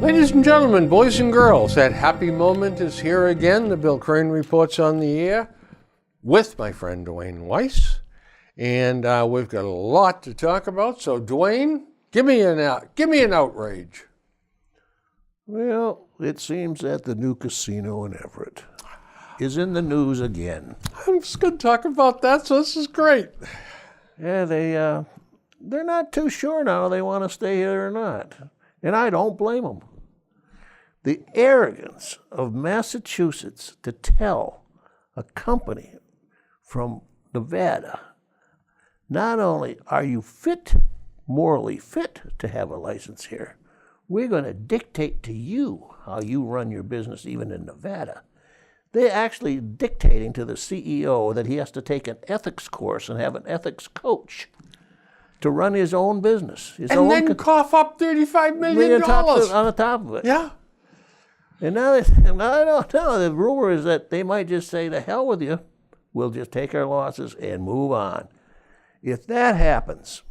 Ladies and gentlemen, boys and girls, that happy moment is here again. The Bill Crane Report's on the air with my friend Dwayne Weiss. And we've got a lot to talk about. So, Dwayne, give me an outrage. Well, it seems that the new casino in Everett is in the news again. I'm just going to talk about that, so this is great. Yeah, they're not too sure now they want to stay here or not. And I don't blame them. The arrogance of Massachusetts to tell a company from Nevada, not only are you morally fit to have a license here, we're going to dictate to you how you run your business even in Nevada. They're actually dictating to the CEO that he has to take an ethics course and have an ethics coach to run his own business. And then cough up $35 million. On the top of it. Yeah. And now I don't know. The rumor is that they might just say, "To hell with you. We'll just take our losses and move on." If that happens,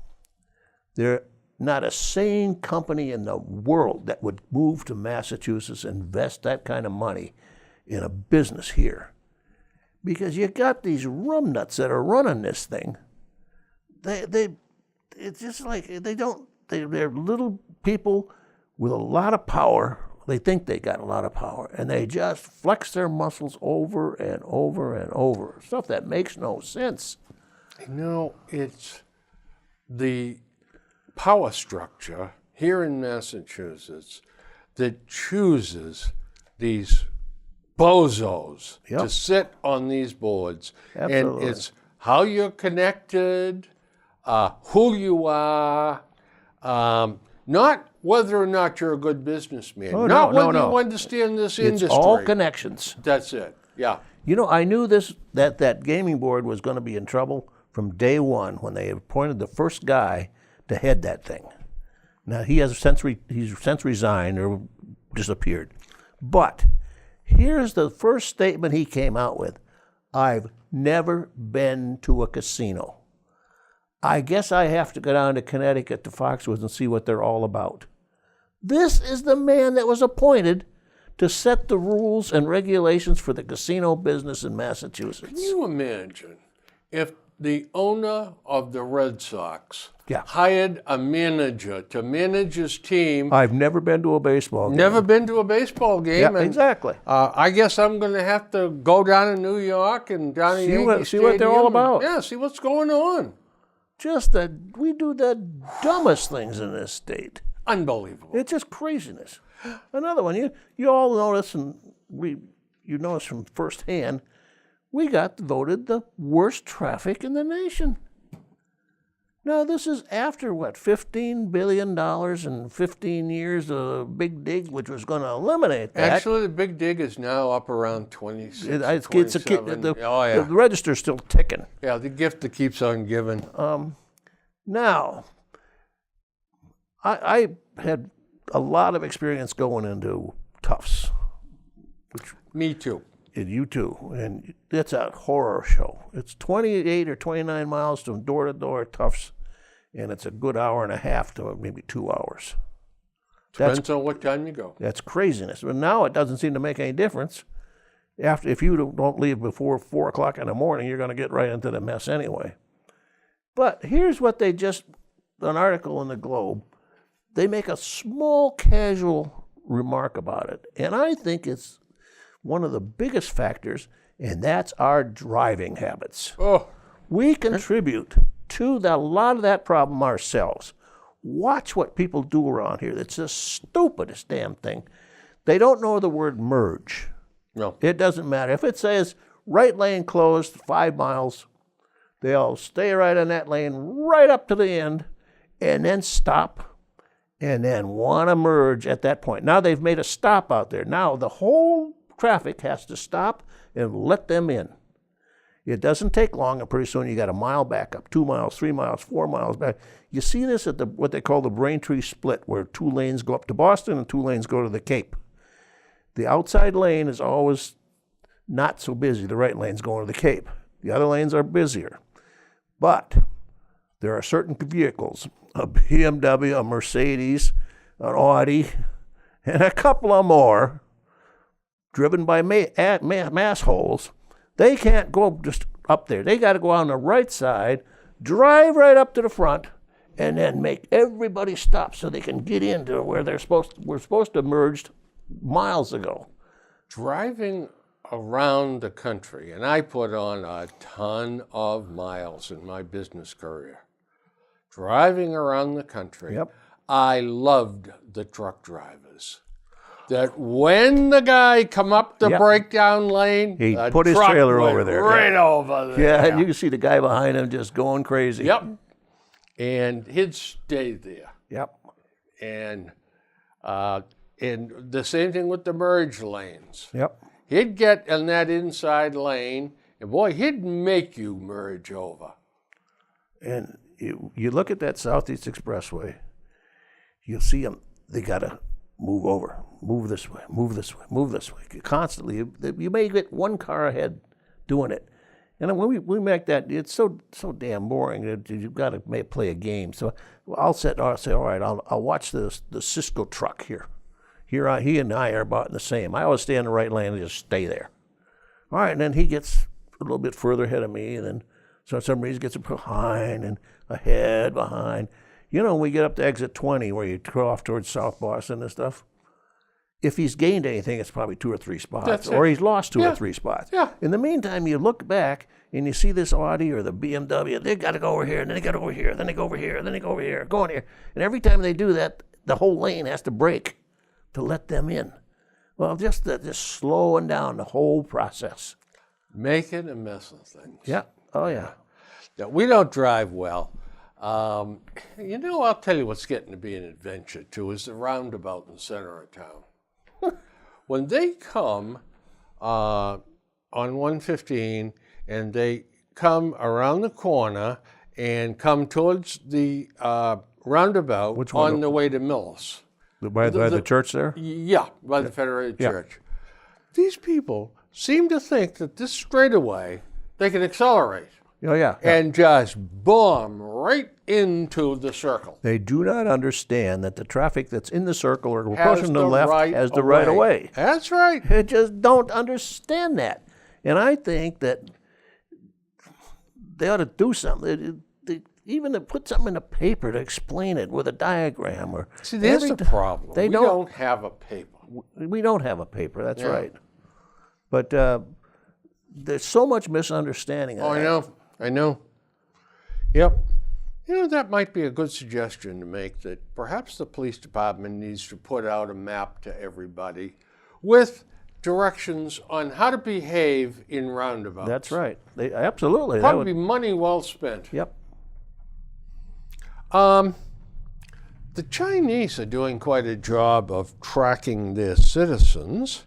there's not a sane company in the world that would move to Massachusetts and invest that kind of money in a business here. Because you got these rum nuts that are running this thing. It's just like they're little people with a lot of power. They think they got a lot of power, and they just flex their muscles over and over and over. Stuff that makes no sense. It's the power structure here in Massachusetts that chooses these bozos to sit on these boards. Absolutely. And it's how you're connected, who you are, not whether or not you're a good businessman. Not whether you understand this industry. It's all connections. That's it. Yeah. I knew that gaming board was going to be in trouble from day one when they appointed the first guy to head that thing. Now he's since resigned or disappeared. But here's the first statement he came out with: "I've never been to a casino. I guess I have to go down to Connecticut to Foxwoods and see what they're all about." This is the man that was appointed to set the rules and regulations for the casino business in Massachusetts. Can you imagine if the owner of the Red Sox hired a manager to manage his team? I've never been to a baseball game. Never been to a baseball game. Yeah, exactly. I guess I'm going to have to go down to New York and down to Yankee See what they're all about. See what's going on. Just that we do the dumbest things in this state. Unbelievable. It's just craziness. Another one, you all notice, and you notice from firsthand, we got voted the worst traffic in the nation. Now, this is after, $15 billion in 15 years of Big Dig, which was going to eliminate that. Actually, the Big Dig is now up around 26, it's 27. The register's still ticking. Yeah, the gift that keeps on giving. Now, I had a lot of experience going into Tufts. Me too. And you too. And it's a horror show. It's 28 or 29 miles from door to door at Tufts, and it's a good hour and a half to maybe 2 hours. Depends on what time you go. That's craziness. But now it doesn't seem to make any difference. If you don't leave before 4 o'clock in the morning, you're going to get right into the mess anyway. But here's what an article in the Globe, they make a small casual remark about it. And I think it's one of the biggest factors, and that's our driving habits. Oh. We contribute to a lot of that problem ourselves. Watch what people do around here. It's the stupidest damn thing. They don't know the word merge. No. It doesn't matter. If it says right lane closed 5 miles, they'll stay right on that lane right up to the end and then stop and then want to merge at that point. Now they've made a stop out there. Now the whole traffic has to stop and let them in. It doesn't take long, and pretty soon you got a mile back up, 2 miles, 3 miles, 4 miles back. You see this at what they call the Braintree split, where 2 lanes go up to Boston and 2 lanes go to the Cape. The outside lane is always not so busy. The right lane's going to the Cape. The other lanes are busier. But there are certain vehicles, a BMW, a Mercedes, an Audi, and a couple of more driven by mass holes. They can't go just up there. They got to go on the right side, drive right up to the front, and then make everybody stop so they can get into where we're supposed to have merged miles ago. Driving around the country, and I put on a ton of miles in my business career. Driving around the country, Yep. I loved the truck drivers. That when the guy come up the Yep. breakdown lane, He the put his truck trailer went over there. right over there. Yeah, and you can see the guy behind him just going crazy. Yep. And he'd stay there. Yep. And the same thing with the merge lanes. Yep. He'd get in that inside lane, and boy, he'd make you merge over. And you look at that Southeast Expressway, you'll see them. They got to move over, move this way, move this way, move this way. Constantly. You may get one car ahead doing it. And when we make that, it's so damn boring that you've got to play a game. So I'll say, all right, I'll watch the Cisco truck here. He and I are about the same. I always stay on the right lane and just stay there. All right, and then he gets a little bit further ahead of me, and then so for some reason gets behind and ahead, behind. You know, when we get up to exit 20 where you go off towards South Boston and stuff, if he's gained anything, it's probably 2 or 3 spots. That's it. Or he's lost 2 Yeah. or 3 spots. Yeah. In the meantime, you look back and you see this Audi or the BMW, they got to go over here, and then they got to go over here, then they go over here, then they go over here, go in here. And every time they do that, the whole lane has to break to let them in. Well, just slowing down the whole process. Making a mess of things. Yeah. Oh, yeah. Now, we don't drive well. I'll tell you what's getting to be an adventure, too, is the roundabout in the center of town. When they come on 115 and they come around the corner and come towards the roundabout Which one? on the way to Millis. By the church there? Yeah, by the Federated Yeah. Church. These people seem to think that this straightaway, they can accelerate Oh, yeah. and just bomb right into the circle. They do not understand that the traffic that's in the circle or Has pushing the the left right has the right of way. That's right. They just don't understand that. And I think that they ought to do something. Even to put something in the paper to explain it with a diagram. Or See, there's the problem. They we don't have a paper. We don't have a paper, that's Yeah. right. But there's so much misunderstanding. Oh, I know. Yep. That might be a good suggestion to make, that perhaps the police department needs to put out a map to everybody with directions on how to behave in roundabouts. That's right. Absolutely. Probably money well spent. Yep. The Chinese are doing quite a job of tracking their citizens.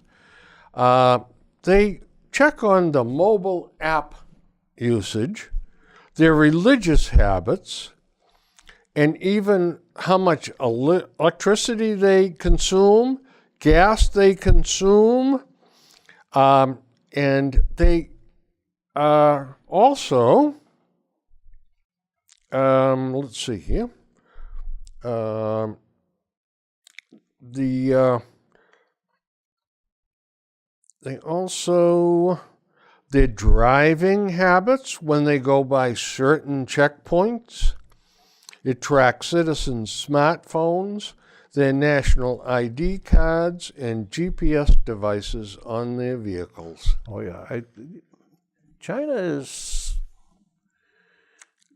They check on the mobile app usage, their religious habits, and even how much electricity they consume, gas they consume, and they also, let's see here, they also, their driving habits when they go by certain checkpoints. It tracks citizens' smartphones, their national ID cards, and GPS devices on their vehicles. Oh, yeah. China is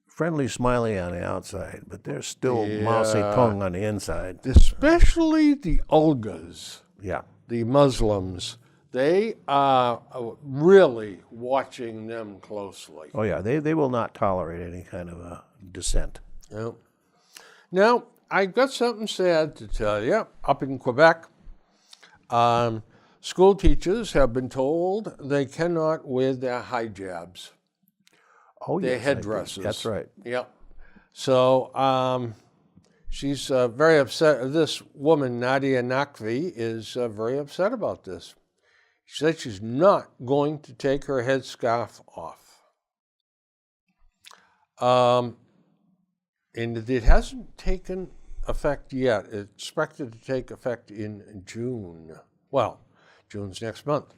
friendly, smiley on the outside, but they're still Mao Zedong on the inside. Especially the Uyghurs, Yeah. the Muslims. They are really watching them closely. Oh, yeah. They will not tolerate any kind of dissent. Yep. Now, I've got something sad to tell you. Up in Quebec, school teachers have been told they cannot wear their hijabs, Oh, their yes, headdresses. That's right. Yep. So she's very upset. This woman, Nadia Nakvi, is very upset about this. She said she's not going to take her headscarf off. And it hasn't taken effect yet. It's expected to take effect in June. Well, June's next month.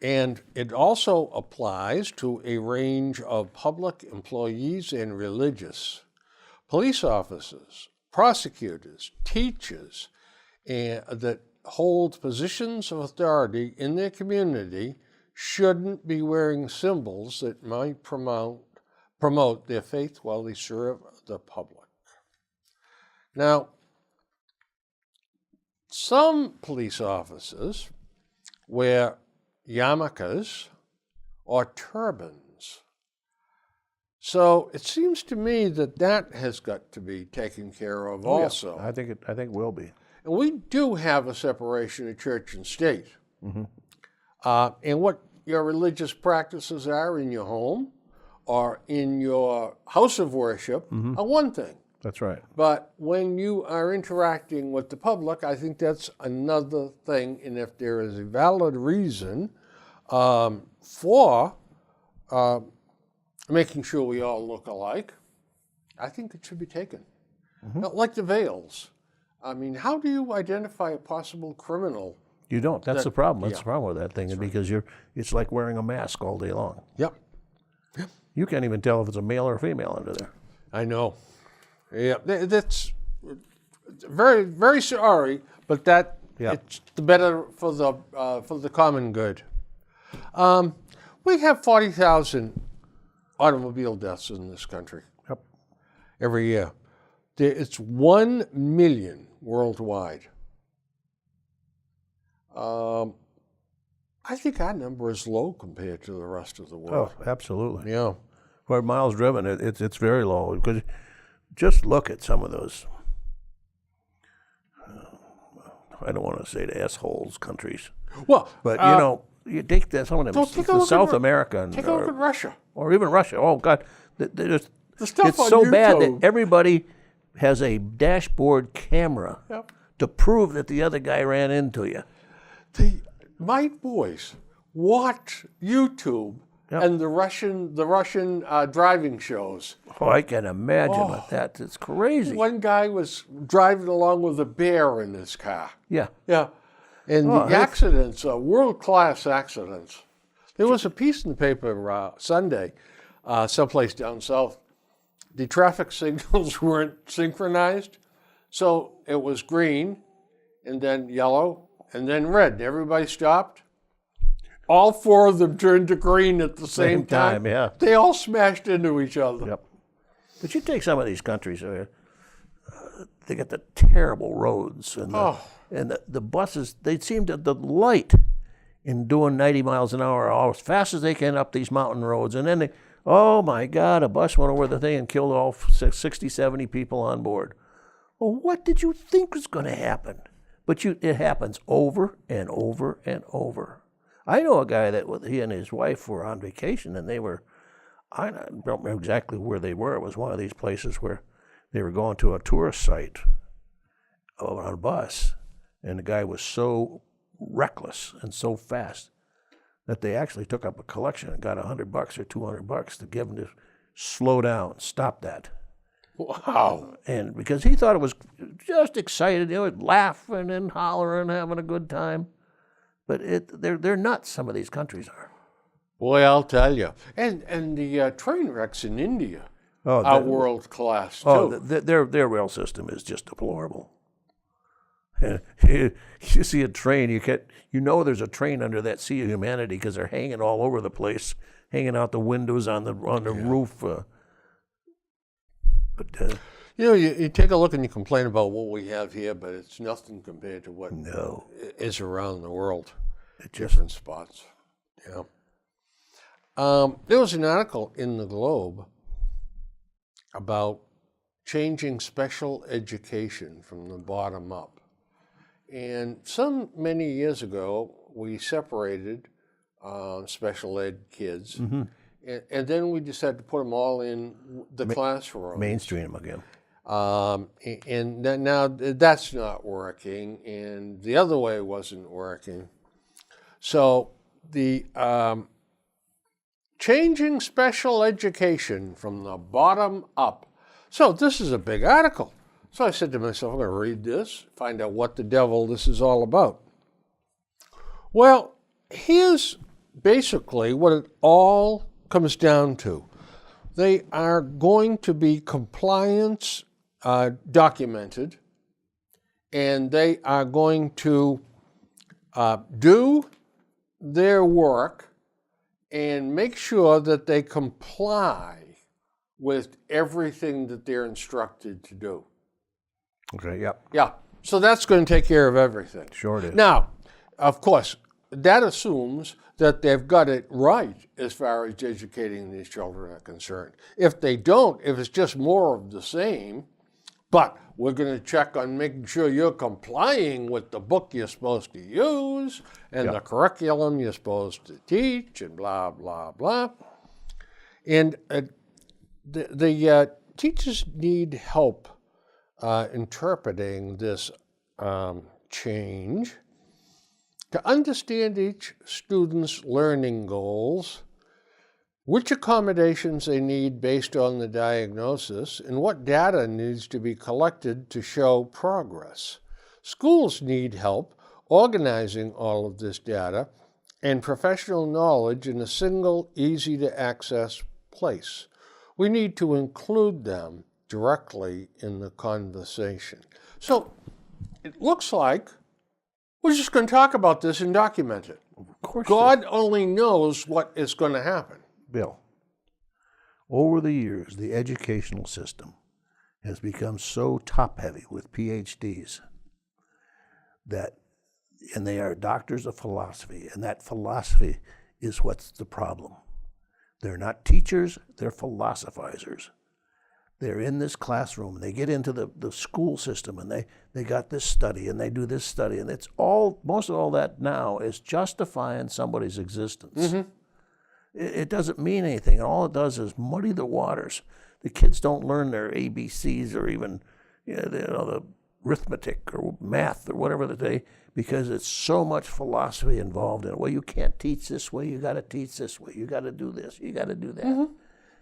And it also applies to a range of public employees and religious, police officers, prosecutors, teachers, and that hold positions of authority in their community shouldn't be wearing symbols that might promote their faith while they serve the public. Now, some police officers wear yarmulkes or turbans. So it seems to me that that has got to be taken care of also. I think it will be. And we do have a separation of church and state. Mm-hmm. And what your religious practices are in your home or in your house of worship are one thing. That's right. But when you are interacting with the public, I think that's another thing. And if there is a valid reason for making sure we all look alike, I think it should be taken. Like the veils. I mean, how do you identify a possible criminal? You don't. That's the problem. That's the problem with that thing, That's right. because it's like wearing a mask all day long. Yep. You can't even tell if it's a male or a female under there. I know. Yeah, that's very, very sorry, but that it's the better for the common good. We have 40,000 automobile deaths in this country every year. It's 1 million worldwide. I think our number is low compared to the rest of the world. Oh, absolutely. Yeah. For miles driven, it's very low. Because just look at some of those, I don't want to say the assholes countries. Well, but you know, you take some of them, South America, take a look at Russia, or even Russia. Oh God, the stuff it's on so YouTube. bad that everybody has a dashboard camera Yep. to prove that the other guy ran into you. My boys watch YouTube and the Russian driving shows. Oh, I can imagine what that. It's crazy. One guy was driving along with a bear in his car. Yeah. Yeah. And the accidents are world-class accidents. There was a piece in the paper Sunday, someplace down south. The traffic signals weren't synchronized, so it was green, and then yellow, and then red. Everybody stopped. All four of them turned to green at the same time. Yeah. They all smashed into each other. Yep. But you take some of these countries, they got the terrible roads and the buses. They seem to delight in doing 90 miles an hour as fast as they can up these mountain roads, and then oh my God, a bus went over the thing and killed all 60, 70 people on board. Well, what did you think was going to happen? But it happens over and over and over. I know a guy that he and his wife were on vacation, and I don't remember exactly where they were. It was one of these places where they were going to a tourist site on a bus, and the guy was so reckless and so fast that they actually took up a collection and got $100 or $200 to give him to slow down, stop that. Wow. And because he thought it was just excited, laughing and hollering, having a good time. But they're nuts, some of these countries are. Boy, I'll tell you. And the train wrecks in India are world class too. Oh, their rail system is just deplorable. You see a train, you know there's a train under that sea of humanity because they're hanging all over the place, hanging out the windows on the roof. You take a look and you complain about what we have here, but it's nothing compared to what is around the world. Different spots. Yeah. There was an article in the Globe about changing special education from the bottom up. And many years ago, we separated special ed kids, and then we decided to put them all in the classroom. Mainstream again. And now that's not working, and the other way wasn't working. So the changing special education from the bottom up So this is a big article. So I said to myself, I'm going to read this, find out what the devil this is all about. Well, here's basically what it all comes down to. They are going to be compliance documented, and they are going to do their work and make sure that they comply with everything that they're instructed to do. Okay, yep. Yeah, so that's going to take care of everything. Sure it is. Now, of course, that assumes that they've got it right as far as educating these children are concerned. If they don't, if it's just more of the same, but we're going to check on making sure you're complying with the book you're supposed to use and the curriculum you're supposed to teach and blah, blah, blah. And the teachers need help interpreting this change to understand each student's learning goals, which accommodations they need based on the diagnosis, and what data needs to be collected to show progress. Schools need help organizing all of this data and professional knowledge in a single, easy-to-access place. We need to include them directly in the conversation. So it looks like we're just going to talk about this and document it. Of course. God only knows what is going to happen. Bill, over the years, the educational system has become so top-heavy with PhDs and they are doctors of philosophy, and that philosophy is what's the problem. They're not teachers, they're philosophizers. They're in this classroom, and they get into the school system, and they got this study, and they do this study, and it's all, most of all that now is justifying somebody's existence. Mm-hmm. It doesn't mean anything, and all it does is muddy the waters. The kids don't learn their ABCs or even the arithmetic or math or whatever because it's so much philosophy involved in it. Well, you can't teach this way. You got to teach this way. You got to do this. You got to do that. Mm-hmm.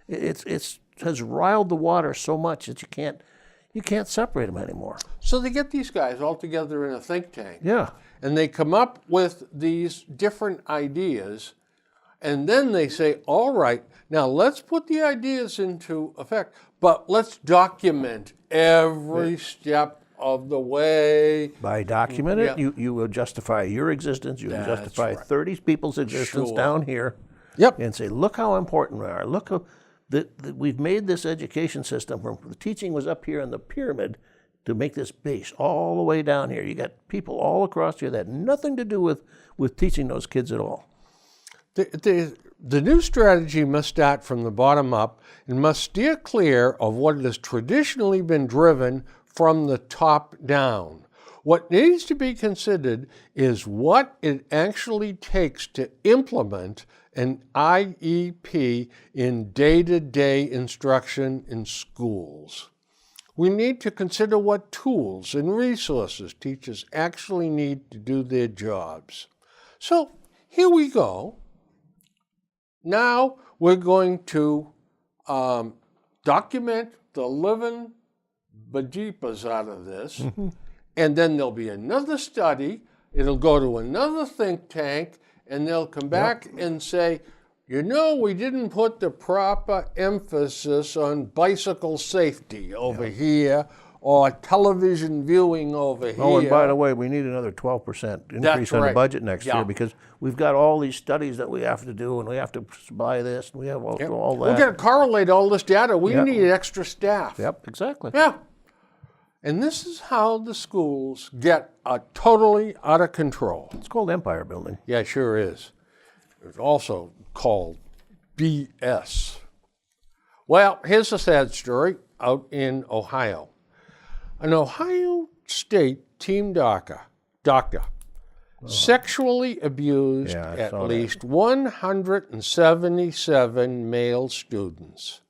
It has riled the water so much that you can't separate them anymore. So they get these guys all together in a think tank. Yeah. And they come up with these different ideas, and then they say, all right, now let's put the ideas into effect, but let's document every step of the way. By document it, you will justify your existence. You will justify right. 30 people's existence down here. Yep. And say, look how important we are. Look how we've made this education system from the teaching was up here in the pyramid to make this base all the way down here. You got people all across here that had nothing to do with teaching those kids at all. The new strategy must start from the bottom up and must steer clear of what has traditionally been driven from the top down. What needs to be considered is what it actually takes to implement an IEP in day-to-day instruction in schools. We need to consider what tools and resources teachers actually need to do their jobs. So here we go. Now we're going to document the living bejeepers out of this, and then there'll be another study. It'll go to another think tank, and they'll come back and say, we didn't put the proper emphasis on bicycle safety over here, or television viewing over here. Oh, and by the way, we need another 12% increase on the budget next year because we've got all these studies that we have to do, and we have to buy this, and we have all that. We're going to correlate all this data. We need extra staff. Yep, exactly. Yeah. And this is how the schools get totally out of control. It's called empire building. Yeah, it sure is. It's also called BS. Well, here's a sad story out in Ohio. An Ohio State team doctor sexually abused at least 177 male students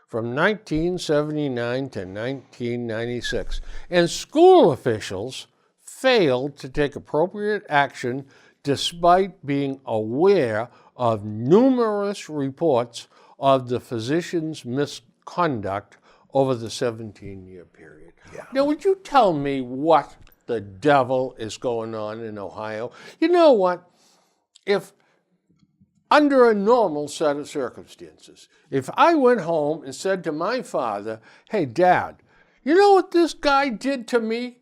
from 1979 to 1996. And school officials failed to take appropriate action despite being aware of numerous reports of the physician's misconduct over the 17-year period. Now, would you tell me what the devil is going on in Ohio? You know what? If under a normal set of circumstances, if I went home and said to my father, hey, Dad, you know what this guy did to me?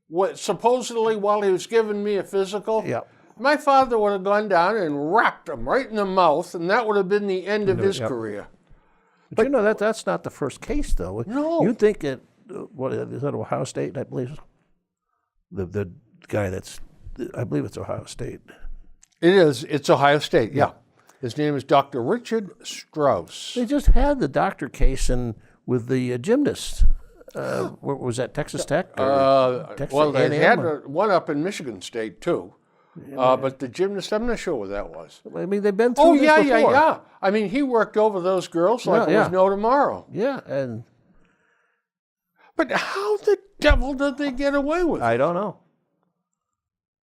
What supposedly while he was giving me a physical? Yeah. My father would have gone down and whacked him right in the mouth, and that would have been the end of his career. But you know that's not the first case, though. No. You think it? What is that? Ohio State, I believe. The guy that's, I believe it's Ohio State. It is. It's Ohio State. Yeah. His name is Dr. Richard Strauss. They just had the doctor case with the gymnast. What was that, Texas Tech? Texas Well, they A&M had one up in Michigan State too, but the gymnast, I'm not sure what that was. I mean, they've been through this before. Yeah. I mean, he worked over those girls like there was no tomorrow. Yeah, and But how the devil did they get away with it? I don't know.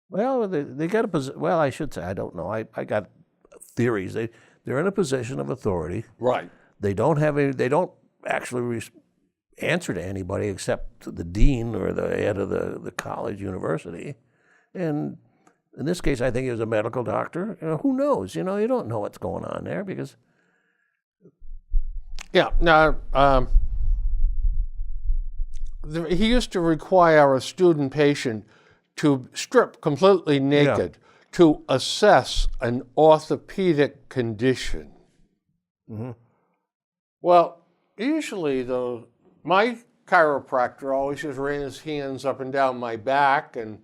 Well, they got a position. Well, I should say I don't know. I got theories. They're in a position of authority. Right. They don't have any. They don't actually answer to anybody except the dean or the head of the college, university. And in this case, I think he was a medical doctor. Who knows? You don't know what's going on there because. Yeah. Now, he used to require a student patient to strip completely naked to assess an orthopedic condition. Mm-hmm. Well, usually, though, my chiropractor always just ran his hands up and down my back, and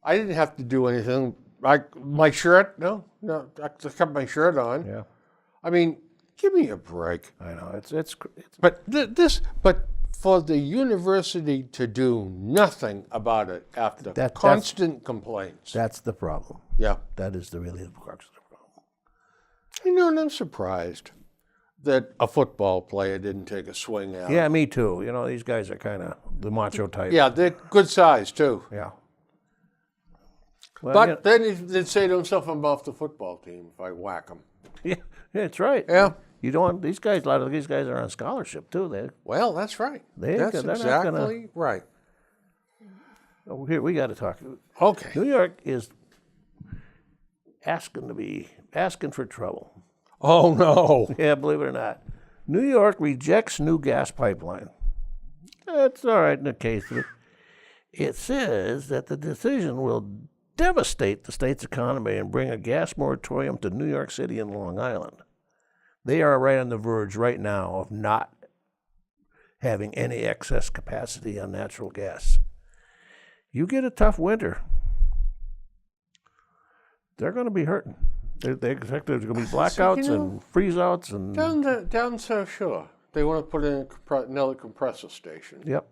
I didn't have to do anything. My shirt, no, I just kept my shirt on. Yeah. I mean, give me a break. I know it's But but for the university to do nothing about it after constant complaints. That's the problem. Yeah. That is really the crux of the problem. And I'm surprised that a football player didn't take a swing at Yeah, him. me too. These guys are kind of the macho type. Yeah, they're good size, too. Yeah. Well, But then they'd say to himself, I'm off the football team if I whack him. yeah, that's right. Yeah. You don't want these guys. A lot of these guys are on scholarship too. Well, that's right. That's they're not exactly right. Here we got to talk. Okay. New York is asking for trouble. Oh, no. Yeah, believe it or not, New York rejects new gas pipeline. That's all right in the case, but it says that the decision will devastate the state's economy and bring a gas moratorium to New York City and Long Island. They are right on the verge right now of not having any excess capacity on natural gas. You get a tough winter, they're going to be hurting. They expect there's going to be blackouts and freeze-outs. And Down South Shore, they want to put in another compressor station. Yep.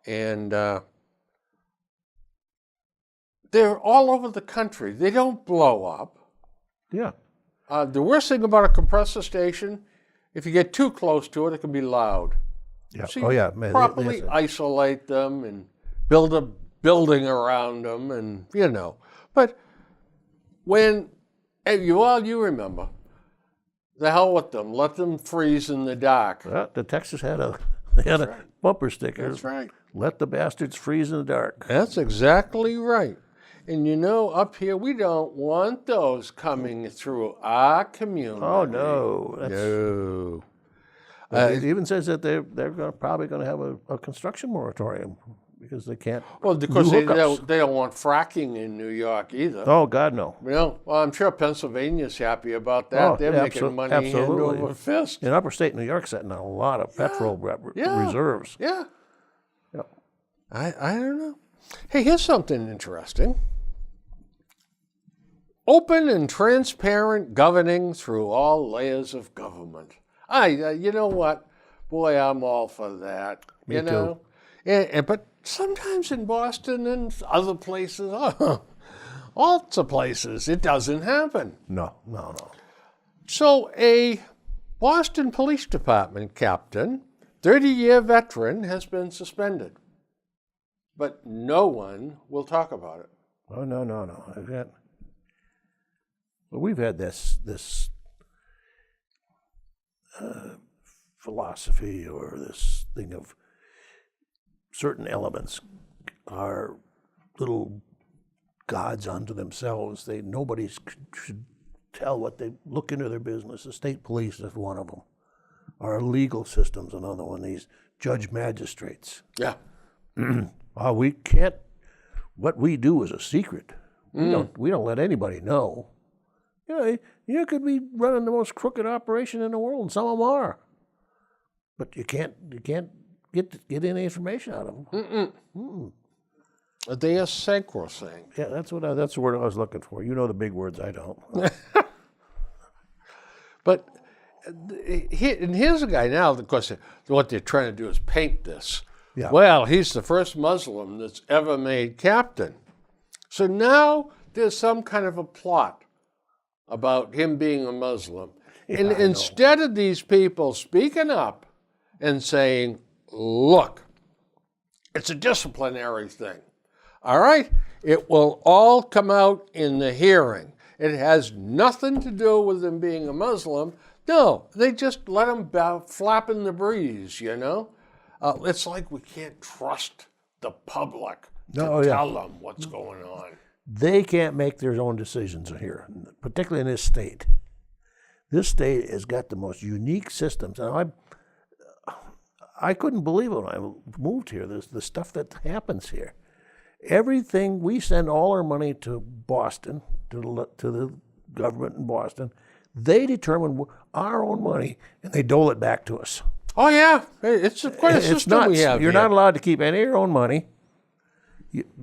And they're all over the country. They don't blow up. Yeah. The worst thing about a compressor station, if you get too close to it, it can be loud. Yeah. So Oh, yeah. you properly isolate them and build a building around them, and But when you remember, the hell with them. Let them freeze in the dark. The Texas had a bumper sticker. That's right. Let the bastards freeze in the dark. That's exactly right. And up here, we don't want those coming through our community. Oh, no. No. It even says that they're probably going to have a construction moratorium because they can't. Well, because do they hookups. don't want fracking in New York either. Oh, God, no. Well, I'm sure Pennsylvania's happy about that. Oh, They're making money hand absolutely. over fist. In upstate New York, setting a lot of petrol reserves. Yeah. Yep. I don't know. Hey, here's something interesting. Open and transparent governing through all layers of government. You know what? Boy, I'm all for that. Me too. But sometimes in Boston and other places, lots of places, it doesn't happen. No. So a Boston Police Department captain, 30-year veteran, has been suspended. But no one will talk about it. Oh, no. Well, we've had this philosophy or this thing of certain elements are little gods unto themselves. Nobody should tell what they look into their business. The state police is one of them. Our legal system's another one. These judge magistrates. Yeah. We can't. What we do is a secret. We don't let anybody know. You could be running the most crooked operation in the world, and some of them are. But you can't get any information out of them. They are sacrosanct. Yeah, that's the word I was looking for. You know the big words, I don't. But here's a guy now, of course, what they're trying to do is paint this. Yeah. Well, he's the first Muslim that's ever made captain. So now there's some kind of a plot about him being a Muslim. Yeah, and I know. instead of these people speaking up and saying, look, it's a disciplinary thing. All right? It will all come out in the hearing. It has nothing to do with him being a Muslim. No, they just let him flap in the breeze, It's like we can't trust the public to tell them what's going on. They can't make their own decisions here, particularly in this state. This state has got the most unique systems. And I couldn't believe it when I moved here, the stuff that happens here. Everything, we send all our money to Boston, to the government in Boston. They determine our own money, and they dole it back to us. Oh, yeah. It's quite a system we have You're here. not allowed to keep any of your own money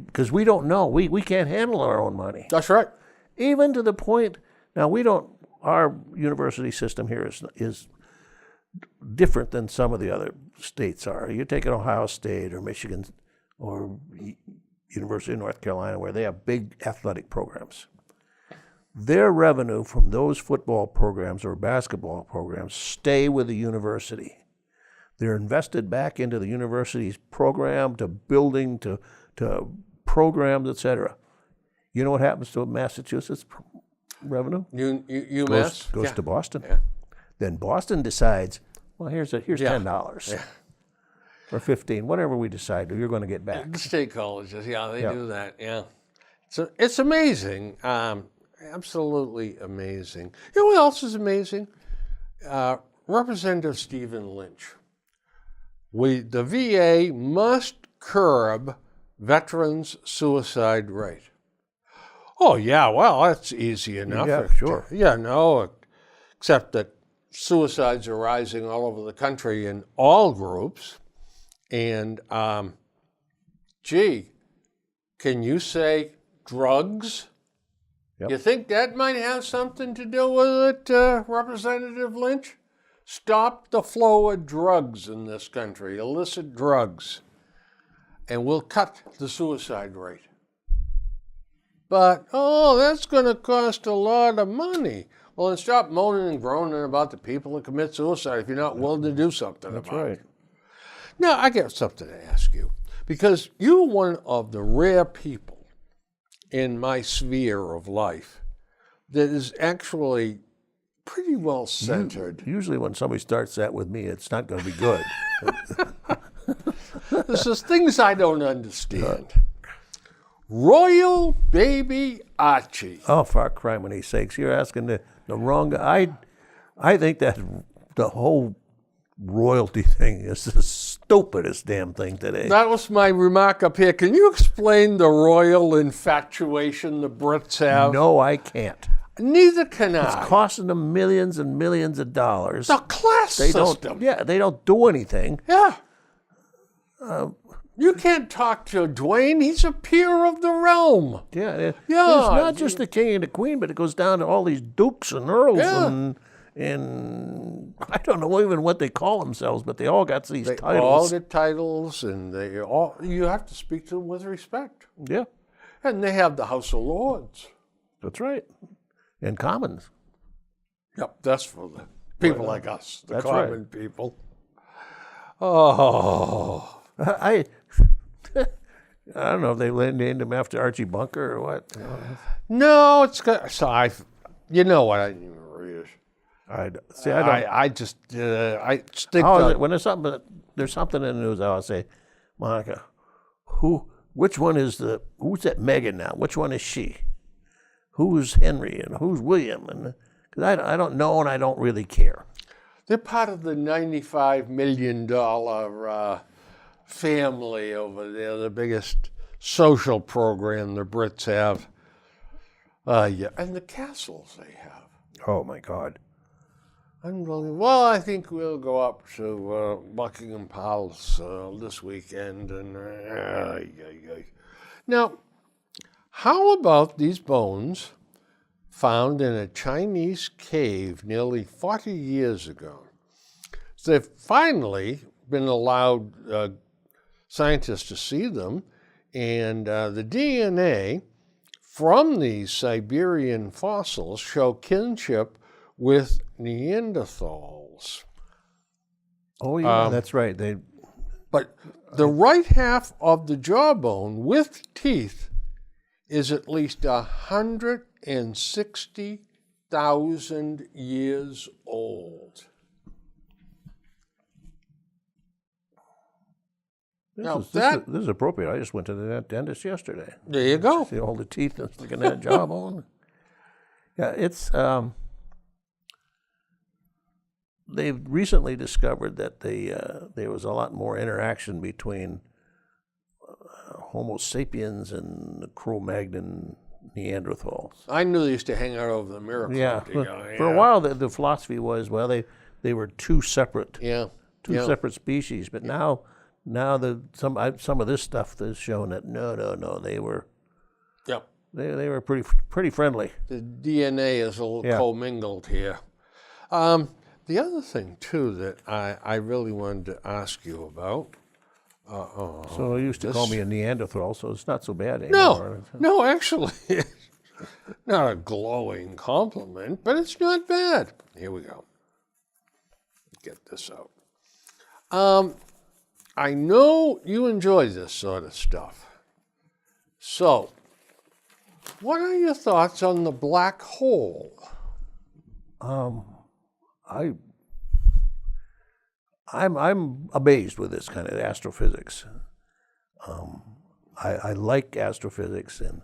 because we don't know. We can't handle our own money. That's right. Even to the point, now our university system here is different than some of the other states are. You take an Ohio State or Michigan or University of North Carolina where they have big athletic programs. Their revenue from those football programs or basketball programs stay with the university. They're invested back into the university's program, to building, to programs, etc. You know what happens to Massachusetts revenue? UMass? Goes to Boston. Yeah. Then Boston decides, well, here's $10 or $15, whatever we decide you're going to get back. The state colleges, they do that, yeah. So it's amazing, absolutely amazing. You know what else is amazing? Representative Stephen Lynch. The VA must curb veterans' suicide rate. Oh, yeah, well, that's easy enough. Yeah, sure. Except that suicides are rising all over the country in all groups. And, can you say drugs? Yep. You think that might have something to do with it, Representative Lynch? Stop the flow of drugs in this country, illicit drugs, and we'll cut the suicide rate. But, that's going to cost a lot of money. Well, then stop moaning and groaning about the people that commit suicide if you're not willing to do something about it. That's right. Now, I got something to ask you, because you're one of the rare people in my sphere of life that is actually pretty well centered. Usually when somebody starts that with me, it's not going to be good. This is things I don't understand. Royal baby Archie. Oh, for criminy sakes, you're asking the wrong guy. I think that the whole royalty thing is the stupidest damn thing today. That was my remark up here. Can you explain the royal infatuation the Brits have? No, I can't. Neither can It's I. costing them millions and millions of dollars. The class They system. they don't do anything. Yeah. You can't talk to Dwayne. He's a peer of the realm. Yeah, Yeah. It's not just the king and the queen, but it goes down to all these dukes and earls Yeah. and I don't know even what they call themselves, but they all got these They titles. all get titles, and you have to speak to them with respect. Yeah, And they have the House of Lords. that's right. And commons. Yep, that's for the people like us, the that's common people. Oh. I don't know if they named him after Archie Bunker or what. No, it's good. So you know what? I didn't even read it. I don't. I just I stick How is to it when there's something in the news? I'll say, Monica, which one is who's that Megan now? Which one is she? Who's Henry and who's William? And because I don't know and I don't really care. They're part of the $95 million family over there, the biggest social program the Brits have. Yeah, and the castles they have. Oh my God. Unbelievable. Well, I think we'll go up to Buckingham Palace this weekend. And now, how about these bones found in a Chinese cave nearly 40 years ago? So they've finally been allowed scientists to see them, and the DNA from these Siberian fossils show kinship with Neanderthals. Oh yeah, that's right. But the right half of the jawbone with teeth is at least 160,000 years old. This is appropriate. I just went to the dentist yesterday. There you go. See all the teeth and sticking that jawbone. Yeah, it's. They've recently discovered that there was a lot more interaction between Homo sapiens and the Cro-Magnon Neanderthals. I knew they used to hang out over the Miracle. Yeah, for a while the philosophy was, well, they were two separate separate species, but now some of this stuff has shown that no, they were they were pretty friendly. The DNA is a little commingled here. The other thing too that I really wanted to ask you about. So you used to call me a Neanderthal, so it's not so bad anymore. No, actually, it's not a glowing compliment, but it's not bad. Here we go. Get this out. I know you enjoy this sort of stuff. So, what are your thoughts on the black hole? I'm amazed with this kind of astrophysics. I like astrophysics, and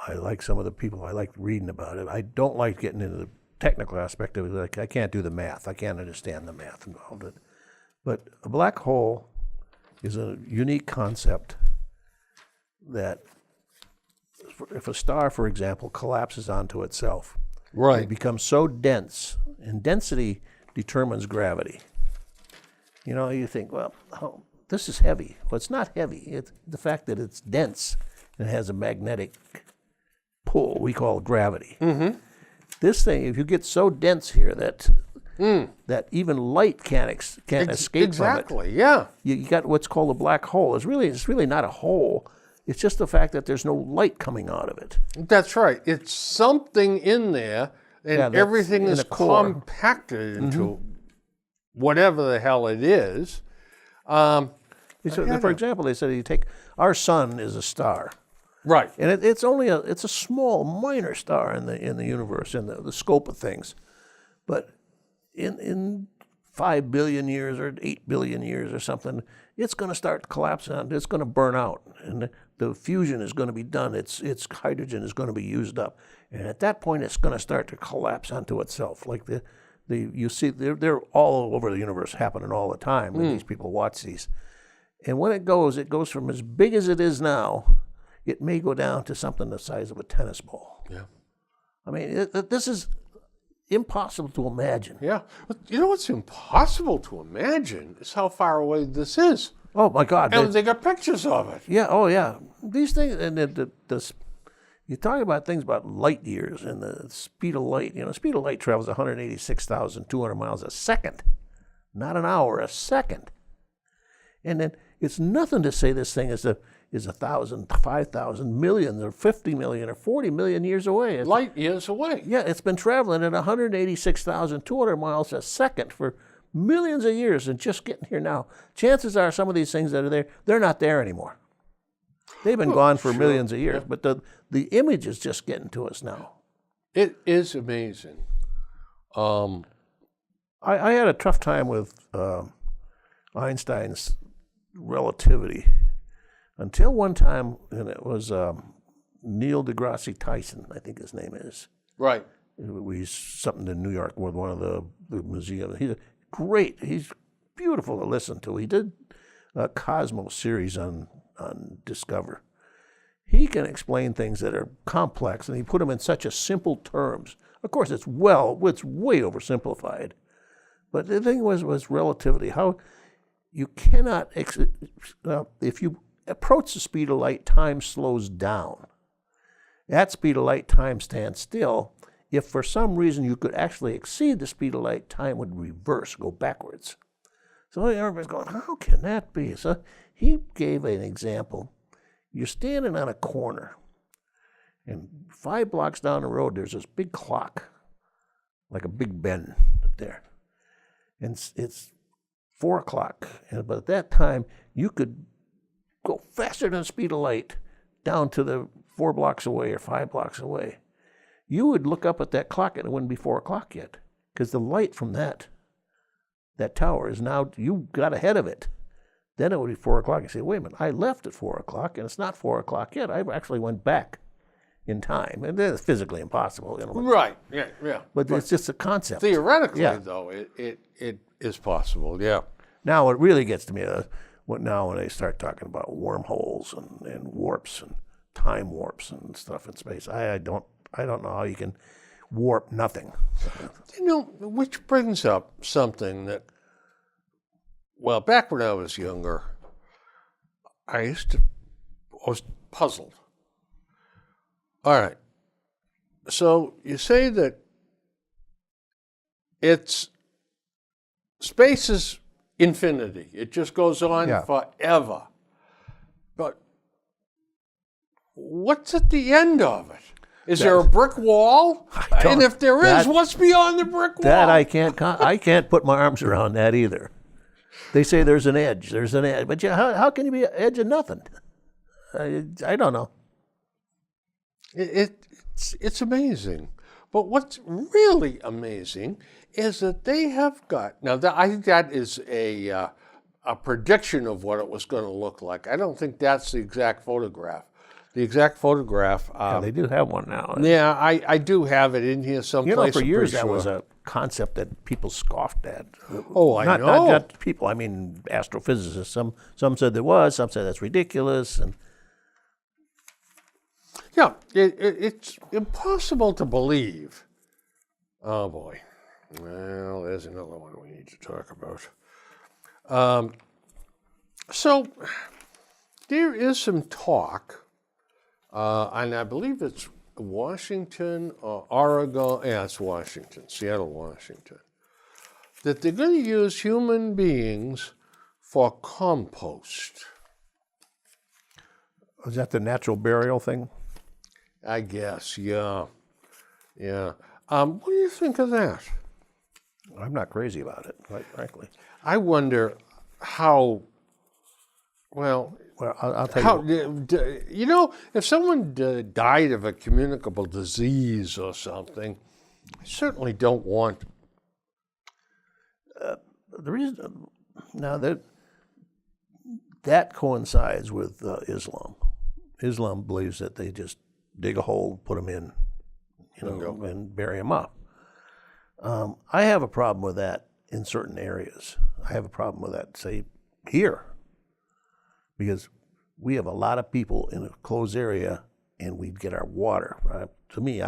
I like some of the people. I like reading about it. I don't like getting into the technical aspect of it. Like, I can't do the math. I can't understand the math involved in it. But a black hole is a unique concept that if a star, for example, collapses onto itself, it becomes so dense, and density determines gravity. You know, you think, well, this is heavy. Well, it's not heavy. It's the fact that it's dense and has a magnetic pull we call gravity. Mm-hmm. This thing, if you get so dense here that even light can't escape from it. Exactly, yeah. You got what's called a black hole. It's really not a hole. It's just the fact that there's no light coming out of it. That's right. It's something in there, and everything is compacted into whatever the hell it is. For example, they said you take our sun is a star, right? And it's only it's a small, minor star in the universe, in the scope of things. But in 5 billion years or 8 billion years or something, it's going to start collapsing out. It's going to burn out, and the fusion is going to be done. Its hydrogen is going to be used up, and at that point, it's going to start to collapse onto itself. Like you see, they're all over the universe, happening all the time. And these people watch these, and when it goes from as big as it is now, it may go down to something the size of a tennis ball. Yeah, I mean, this is impossible to imagine. Yeah. You know what's impossible to imagine is how far away this is. Oh, my God. And they got pictures of it. Yeah, oh, yeah. These things, and you talk about things about light years and the speed of light. You know, the speed of light travels 186,200 miles a second. Not an hour, a second. And then it's nothing to say this thing is 1,000, 5,000, million, or 50 million, or 40 million years away. Light years away. Yeah, it's been traveling at 186,200 miles a second for millions of years and just getting here now. Chances are some of these things that are there, they're not there anymore. They've been gone for millions of years, but the image is just getting to us now. It is amazing. I had a tough time with Einstein's relativity until one time, and it was Neil deGrasse Tyson, I think his name is. Right. He's something in New York with one of the museums. He's beautiful to listen to. He did a Cosmos series on Discover. He can explain things that are complex, and he put them in such a simple terms. Of course, it's way oversimplified. But the thing was relativity. How you cannot, if you approach the speed of light, time slows down. At speed of light, time stands still. If for some reason you could actually exceed the speed of light, time would reverse, go backwards. So everybody's going, how can that be? So he gave an example. You're standing on a corner, and 5 blocks down the road, there's this big clock, like a Big Ben up there. And it's 4 o'clock. But at that time, you could go faster than the speed of light down to the 4 blocks away or 5 blocks away. You would look up at that clock and it wouldn't be 4 o'clock yet, because the light from that tower is now, you got ahead of it. Then it would be 4 o'clock. You say, wait a minute, I left at 4 o'clock and it's not 4 o'clock yet. I actually went back in time. And it's physically impossible. Right, yeah. But it's just a concept. Theoretically, though, it is possible, yeah. Now it really gets to me, now when they start talking about wormholes and warps and time warps and stuff in space, I don't know how you can warp nothing. Which brings up something that, well, back when I was younger, I was puzzled. All right. So you say that space is infinity. It just goes on forever. But what's at the end of it? Is there a brick wall? And if there is, what's beyond the brick wall? That I can't put my arms around that either. They say there's an edge. But how can you be an edge of nothing? I don't know. It's amazing. But what's really amazing is that they have got, now I think that is a prediction of what it was going to look like. I don't think that's the exact photograph. The exact photograph. They do have one now. Yeah, I do have it in here someplace. For years that was a concept that people scoffed at. Oh, I know. Not just people. I mean, astrophysicists. Some said there was. Some said that's ridiculous. And yeah, it's impossible to believe. Oh boy. Well, there's another one we need to talk about. So there is some talk. And I believe it's Washington or Oregon. Yeah, it's Washington, Seattle, Washington. That they're going to use human beings for compost. Is that the natural burial thing? I guess, yeah. What do you think of that? I'm not crazy about it, quite frankly. I wonder how, well, I'll tell you. If someone died of a communicable disease or something, I certainly don't want. The reason now that coincides with Islam. Islam believes that they just dig a hole, put them in, and bury them up. I have a problem with that in certain areas. I have a problem with that, say, here. Because we have a lot of people in a closed area, and we get our water. Right? To me,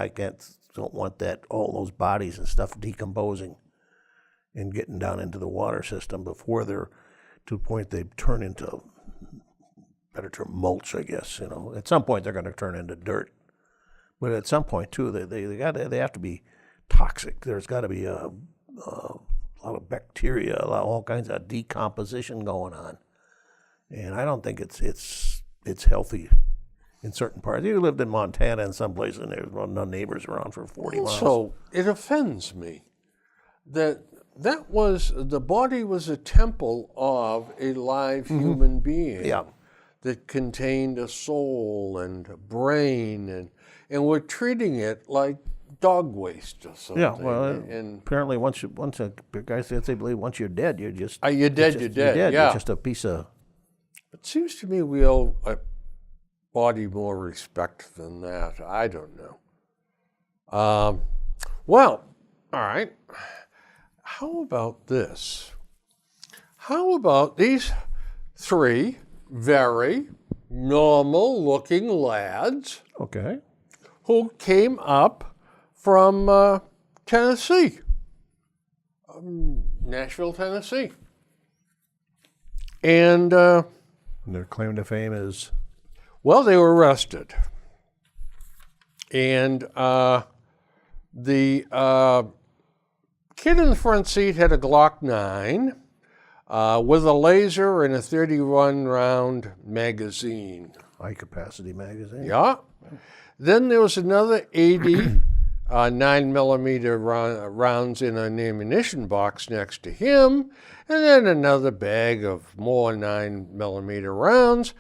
don't want all those bodies and stuff decomposing and getting down into the water system before they're to the point they turn into, better term, mulch, I guess. At some point they're going to turn into dirt, but at some point too, they have to be toxic. There's got to be a lot of bacteria, all kinds of decomposition going on. And I don't think it's healthy in certain parts. You lived in Montana in some places, and there's no neighbors around for 40 miles. So it offends me that the body was a temple of a live human being that contained a soul and a brain, and we're treating it like dog waste or something. Yeah, well, and apparently once a guy says they believe once you're dead, you're just you're dead. You're dead. Yeah. You're just a piece of. It seems to me we owe a body more respect than that. I don't know. Well, all right. How about this? How about these three very normal-looking lads Okay. who came up from Tennessee, Nashville, Tennessee. And, Their claim to fame is. well, they were arrested. And the kid in the front seat had a Glock 9 with a laser and a 31-round magazine. High-capacity magazine. Yeah. Then there was another 80 9mm rounds in an ammunition box next to him, and then another bag of more 9mm rounds.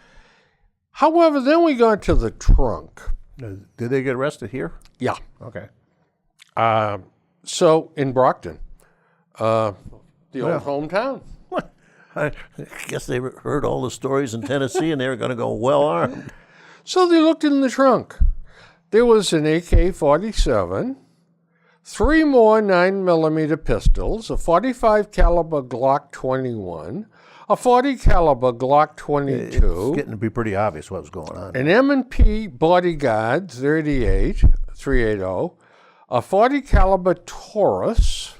However, then we got to the trunk. Did they get arrested here? Yeah. Okay. So in Brockton, the old hometown. I guess they heard all the stories in Tennessee and they were going to go well armed. So they looked in the trunk. There was an AK-47, 3 more 9mm pistols, a 45 caliber Glock 21, a 40 caliber Glock 22, It's getting to be pretty obvious what was going on. an M&P Bodyguard 380, a 40 caliber Taurus,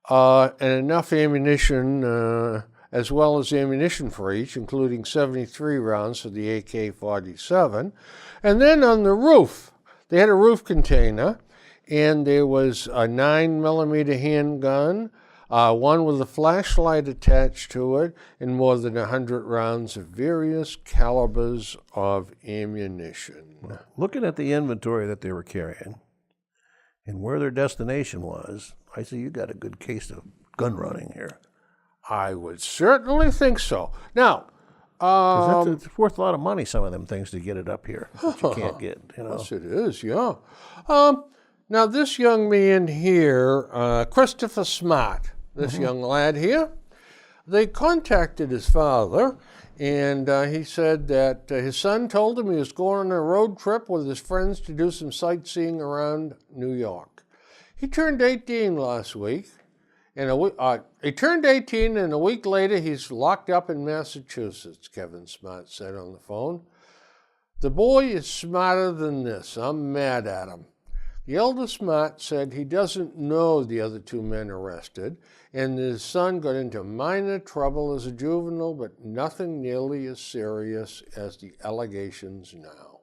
and enough ammunition, as well as ammunition for each, including 73 rounds for the AK-47. And then on the roof, they had a roof container, and there was a 9mm handgun, one with a flashlight attached to it, and more than 100 rounds of various calibers of ammunition. Looking at the inventory that they were carrying and where their destination was, I say you got a good case of gun running here. I would certainly think so. Now, 'Cause it's worth a lot of money, some of them things, to get it up here that you can't get, you know. yes, it is, yeah. Now, this young man here, Christopher Smart, this young lad here, they contacted his father, and he said that his son told him he was going on a road trip with his friends to do some sightseeing around New York. He turned 18 last week, and he turned 18, and a week later he's locked up in Massachusetts, Kevin Smart said on the phone. The boy is smarter than this. I'm mad at him. The elder Smart said he doesn't know the other two men arrested, and his son got into minor trouble as a juvenile, but nothing nearly as serious as the allegations now.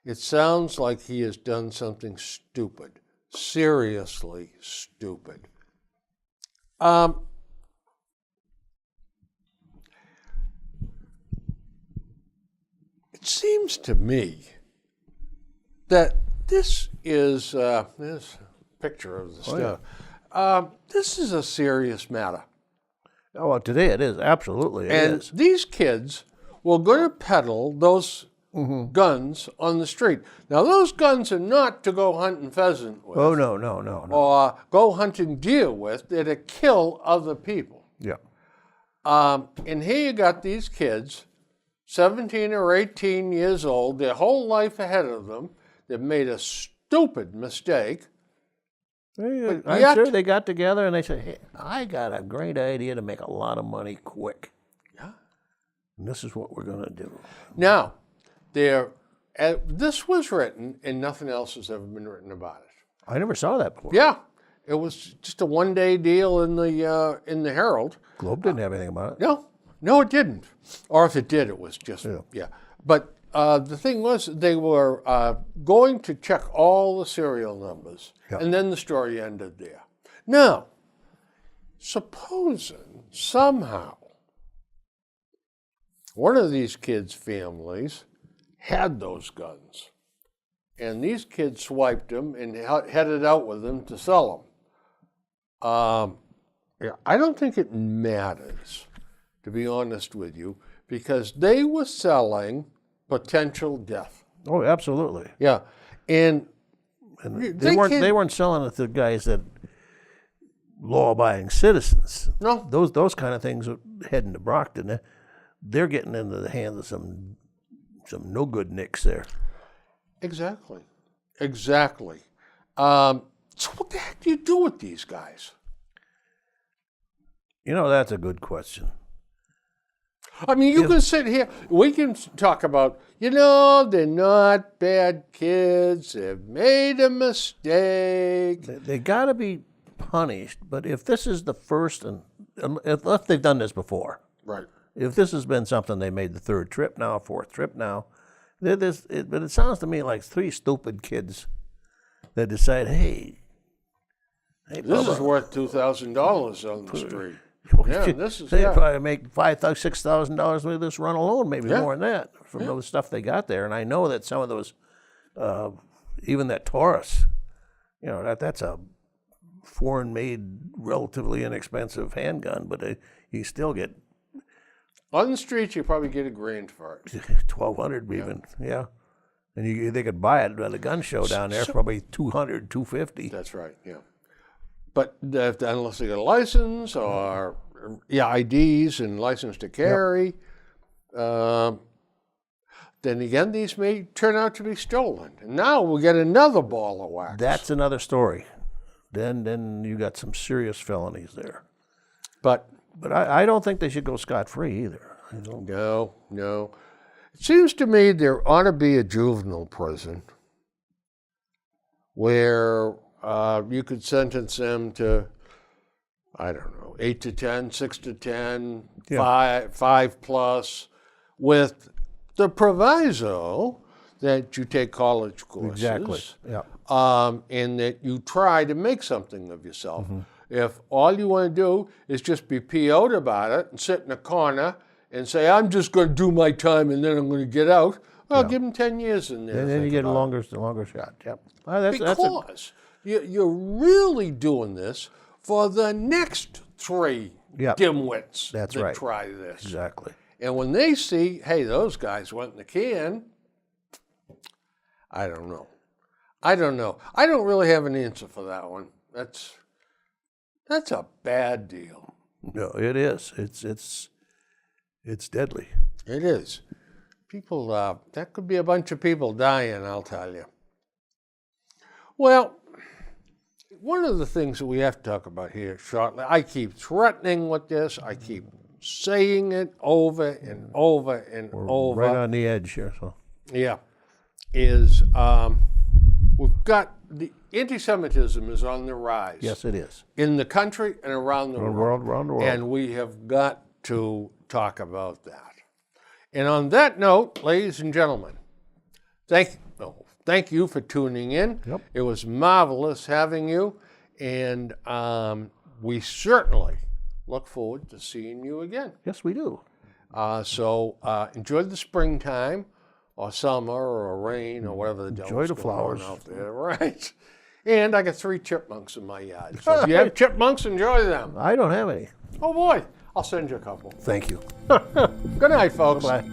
It sounds like he has done something stupid, seriously stupid. It seems to me that this is this picture of the stuff. This is a serious matter. Oh, well, today it is. Absolutely, it And is. these kids were going to peddle those guns on the street. Now, those guns are not to go hunting pheasant with Oh, no. or go hunting deer with. They're to kill other people. Yeah. And here you got these kids, 17 or 18 years old, their whole life ahead of them. They've made a stupid mistake. I'm yet- sure they got together and they said, hey, I got a great idea to make a lot of money quick. Yeah. And this is what we're going to do. Now, this was written, and nothing else has ever been written about it. I never saw that before. Yeah, it was just a one-day deal in the Herald. Globe didn't have anything about it. No, it didn't. Or if it did, it was just yeah. But the thing was, they were going to check all the serial numbers, and then the story ended there. Now, supposing somehow one of these kids' families had those guns, and these kids swiped them and headed out with them to sell them. I don't think it matters, to be honest with you, because they were selling potential death. Oh, absolutely. Yeah, and And They they weren't can't- they weren't selling it to guys that law-abiding citizens. No. Those kind of things are heading to Brockton. They're getting into the hands of some no good nicks there. Exactly. Exactly. So what the heck do you do with these guys? You know, that's a good question. I mean, you can sit here, we can talk about, they're not bad kids, they've made a mistake. They got to be punished. But if this is the first, and if they've done this before, Right. if this has been something they made the third trip now, fourth trip now, but it sounds to me like three stupid kids that decide, hey, This is Bubba, worth $2,000 on the street. Yeah, this is, they yeah. probably make $5,000-$6,000 with this run alone, maybe Yeah. more than that from the stuff they got there. And I know that some of those, even that Taurus, that's a foreign-made, relatively inexpensive handgun, but you still get On the street, you probably get $1,000 for it. 1,200 even, yeah. And they could buy it at a gun show down there for probably 200, 250. That's right, yeah. But unless they get a license or IDs and license to carry, then again, these may turn out to be stolen. And now we'll get another ball of wax. That's another story. Then you got some serious felonies there. But But I don't think they should go scot-free either. no. It seems to me there ought to be a juvenile prison where you could sentence them to, I don't know, 8 to 10, 6 to 10, 5 plus, with the proviso that you take college courses. Exactly. Yeah. And that you try to make something of yourself. If all you want to do is just be PO'd about it and sit in a corner and say, I'm just going to do my time and then I'm going to get out, well, give them 10 years in there. And then you get a longer shot. Yep. That's Because you're really doing this for the next 3 Yep. dimwits That's that right. try this. exactly. And when they see, hey, those guys went in the can, I don't know. I don't really have an answer for that one. That's a bad deal. No, it is. It's deadly. It is. People, that could be a bunch of people dying, I'll tell you. Well, one of the things that we have to talk about here shortly, I keep threatening with this, I keep saying it over and over and over. Right on the edge here. So Yeah, is we've got the anti-Semitism is on the rise. yes, it is. In the country and around the world. Around the world. And we have got to talk about that. And on that note, ladies and gentlemen, thank you for tuning in. Yep. It was marvelous having you, and we certainly look forward to seeing you again. Yes, we do. So enjoy the springtime, or summer, or rain, or whatever the Enjoy devil's the going on flowers. out there, right? And I got 3 chipmunks in my yard. So if you have chipmunks, enjoy them. I don't have any. Oh boy, I'll send you a couple. Thank you. Good night, folks. Bye.